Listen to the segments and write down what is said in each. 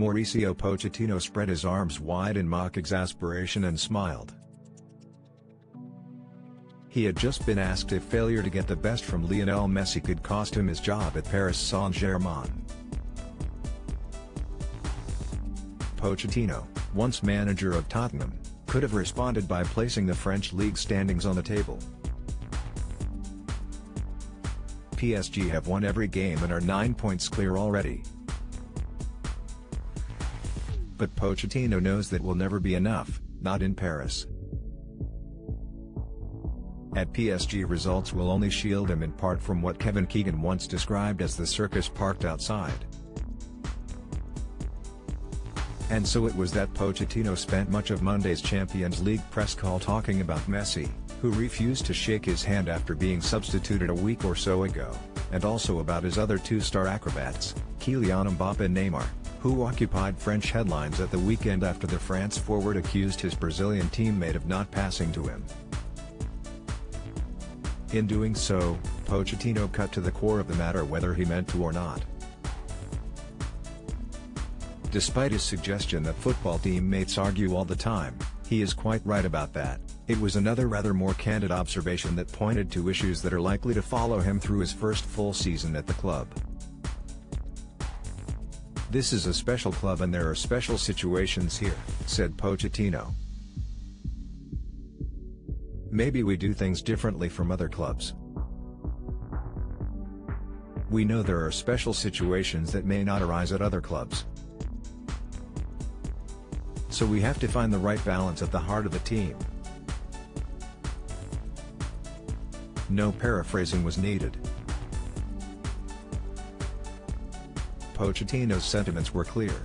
Mauricio Pochettino spread his arms wide in mock exasperation and smiled. He had just been asked if failure to get the best from Lionel Messi could cost him his job at Paris Saint-Germain. Pochettino, once manager of Tottenham, could have responded by placing the French league standings on the table. PSG have won every game and are 9 points clear already. But Pochettino knows that will never be enough, not in Paris. At PSG, results will only shield him in part from what Kevin Keegan once described as the circus parked outside. And so it was that Pochettino spent much of Monday's Champions League press call talking about Messi, who refused to shake his hand after being substituted a week or so ago, and also about his other two-star acrobats, Kylian Mbappe and Neymar, who occupied French headlines at the weekend after the France forward accused his Brazilian teammate of not passing to him. In doing so, Pochettino cut to the core of the matter, whether he meant to or not. Despite his suggestion that football teammates argue all the time, he is quite right about that. It was another rather more candid observation that pointed to issues that are likely to follow him through his first full season at the club. "This is a special club and there are special situations here," said Pochettino. "Maybe we do things differently from other clubs. We know there are special situations that may not arise at other clubs. So we have to find the right balance at the heart of the team." No paraphrasing was needed. Pochettino's sentiments were clear.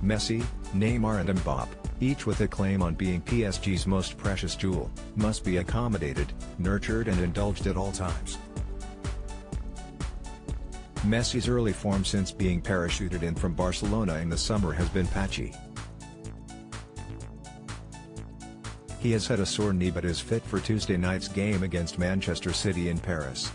Messi, Neymar and Mbappe, each with a claim on being PSG's most precious jewel, must be accommodated, nurtured and indulged at all times. Messi's early form since being parachuted in from Barcelona in the summer has been patchy. He has had a sore knee but is fit for Tuesday night's game against Manchester City in Paris.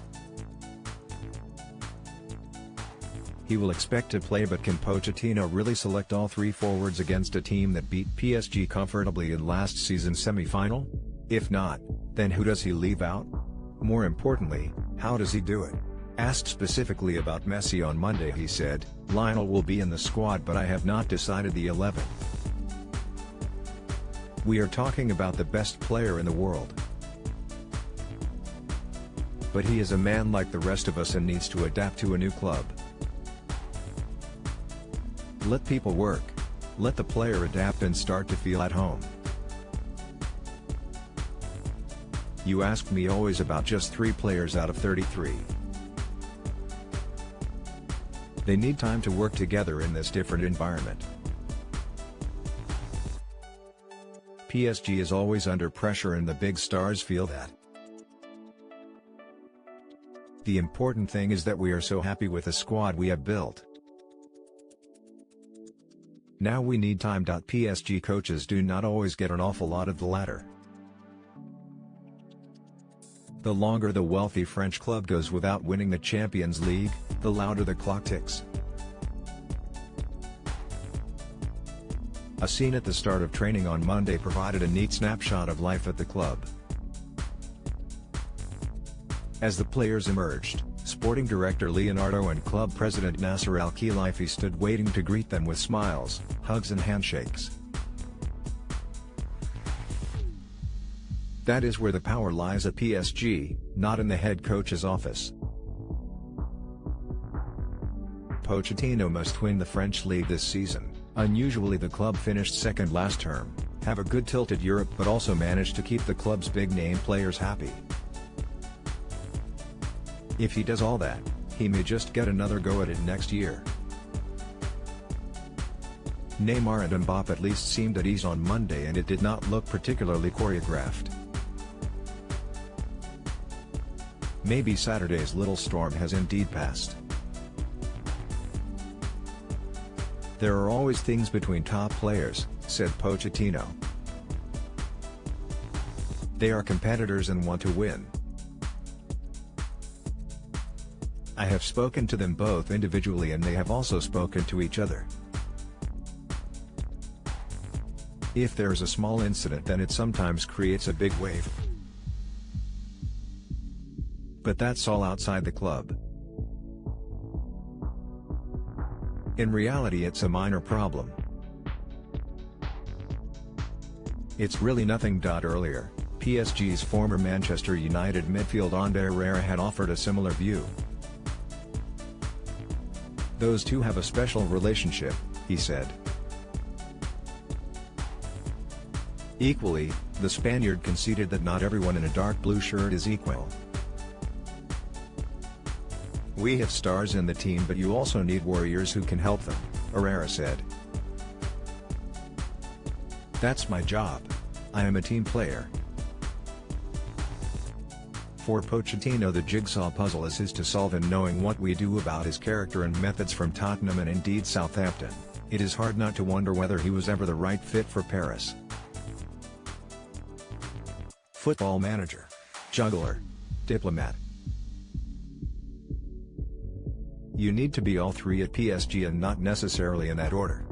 He will expect to play, but can Pochettino really select all three forwards against a team that beat PSG comfortably in last season's semi-final? If not, then who does he leave out? More importantly, how does he do it? Asked specifically about Messi on Monday, he said, "Lionel will be in the squad but I have not decided the 11. We are talking about the best player in the world. But he is a man like the rest of us and needs to adapt to a new club. Let people work. Let the player adapt and start to feel at home. You asked me always about just 3 players out of 33. They need time to work together in this different environment. PSG is always under pressure and the big stars feel that. The important thing is that we are so happy with the squad we have built. Now we need time. PSG coaches do not always get an awful lot of the latter. The longer the wealthy French club goes without winning the Champions League, the louder the clock ticks. A scene at the start of training on Monday provided a neat snapshot of life at the club. As the players emerged, sporting director Leonardo and club president Nasser Al-Khelaifi stood waiting to greet them with smiles, hugs and handshakes. That is where the power lies at PSG, not in the head coach's office. Pochettino must win the French league this season. Unusually, the club finished second last term, have a good tilt at Europe but also managed to keep the club's big-name players happy. If he does all that, he may just get another go at it next year. Neymar and Mbappe at least seemed at ease on Monday and it did not look particularly choreographed. Maybe Saturday's little storm has indeed passed. There are always things between top players, said Pochettino. They are competitors and want to win. I have spoken to them both individually and they have also spoken to each other. If there is a small incident, then it sometimes creates a big wave. But that's all outside the club. In reality, it's a minor problem. It's really nothing. Earlier, PSG's former Manchester United midfield Ander Herrera had offered a similar view. Those two have a special relationship, he said. Equally, the Spaniard conceded that not everyone in a dark blue shirt is equal. We have stars in the team, but you also need warriors who can help them, Herrera said. That's my job. I am a team player. For Pochettino, the jigsaw puzzle is his to solve, and knowing what we do about his character and methods from Tottenham and indeed Southampton, it is hard not to wonder whether he was ever the right fit for Paris. Football manager, juggler, diplomat. You need to be all three at PSG, and not necessarily in that order.